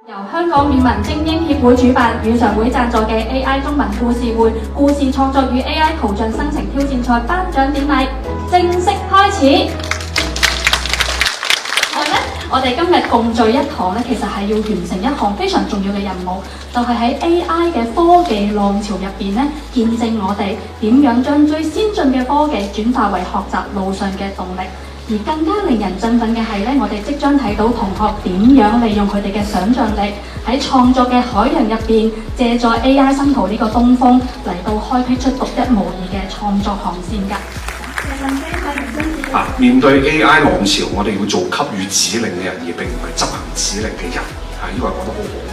由香港語文精英協會主辦、語常會贊助嘅 AI 中文故事會故事創作與 AI 圖像生成挑戰賽頒獎典禮正式開始。我哋今日共聚一堂咧，其實係要完成一項非常重要嘅任務，就係喺 AI 嘅科技浪潮入邊咧，見證我哋點樣將最先進嘅科技轉化為學習路上嘅動力。而更加令人振奮嘅係咧，我哋即將睇到同學點樣利用佢哋嘅想像力喺創作嘅海洋入邊，借助 AI 生圖呢個東風嚟到開闢出獨一無二嘅創作航線㗎。面對 AI 浪潮，我哋要做給予指令嘅人，而並唔係執行指令嘅人。呢個係講得好好嘅。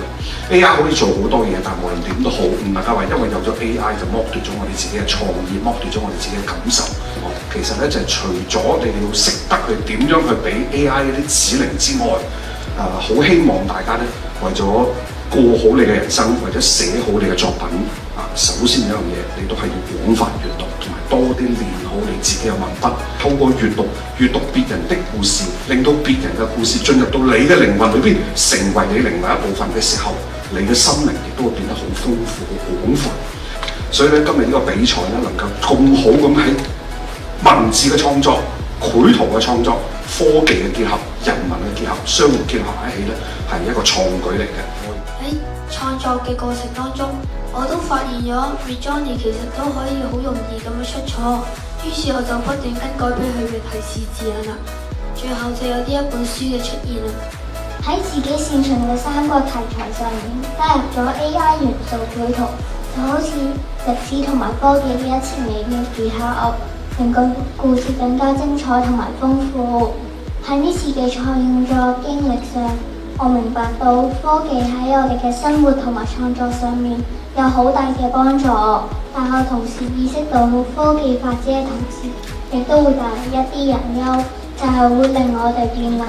AI 可以做好多嘢，但無論點都好，唔能夠話因為有咗 AI 就剝奪咗我哋自己嘅創意，剝奪咗我哋自己嘅感受。其實咧就係除咗你哋要識得去點樣去俾 AI 嗰啲指令之外，好希望大家咧為咗過好你嘅人生，或者寫好你嘅作品，首先有一樣嘢，你都係要廣泛閱讀，同埋多啲練好你自己嘅文筆。透過閱讀別人的故事，令到別人嘅故事進入到你嘅靈魂裏邊，成為你靈魂一部分嘅時候，你嘅心靈亦都會變得好豐富、好廣泛。所以咧，今日呢個比賽咧，能夠咁好咁喺文字嘅創作、繪圖嘅創作、科技嘅結合、人文嘅結合、相互結合一起咧，係一個創舉嚟嘅。喺創作嘅過程當中，我都發現咗 Midjourney 其實都可以好容易咁樣出錯，於是我就不斷更改俾佢嘅提示字眼啦，最後就有呢一本書嘅出現啦。喺自己擅長嘅3個題材上面加入咗 AI 元素繪圖，就好似歷史同埋科技呢一層嘅技巧，令個故事更加精彩同埋豐富。喺呢次嘅採用咗經歷上，我明白到科技喺我哋嘅生活同埋創作上面有好大嘅幫助，但我同時意識到科技發展嘅同時，亦都會帶來一啲隱憂，就係會令我哋變懶。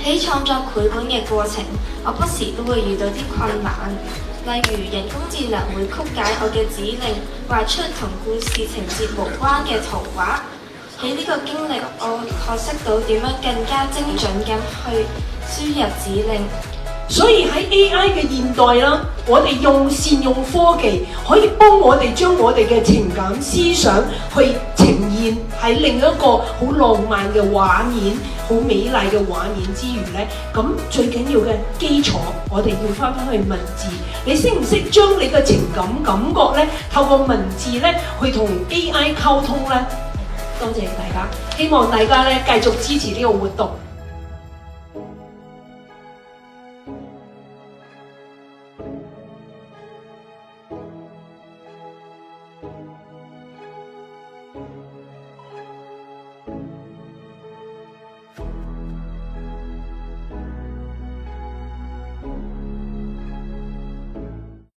喺創作繪本嘅過程，我不時都會遇到啲困難，例如人工智能會曲解我嘅指令，畫出同故事情節無關嘅圖畫。喺呢個經歷，我學識到點樣更加精準咁去輸入指令。所以喺 AI 嘅現代啦，我哋善用科技，可以幫我哋將我哋嘅情感思想去呈現喺另一個好浪漫嘅畫面、好美麗嘅畫面之餘呢，咁最緊要嘅基礎，我哋要翻去文字。你識唔識將你嘅情感感覺呢，透過文字呢去同 AI 溝通呢？多謝大家，希望大家呢繼續支持呢個活動。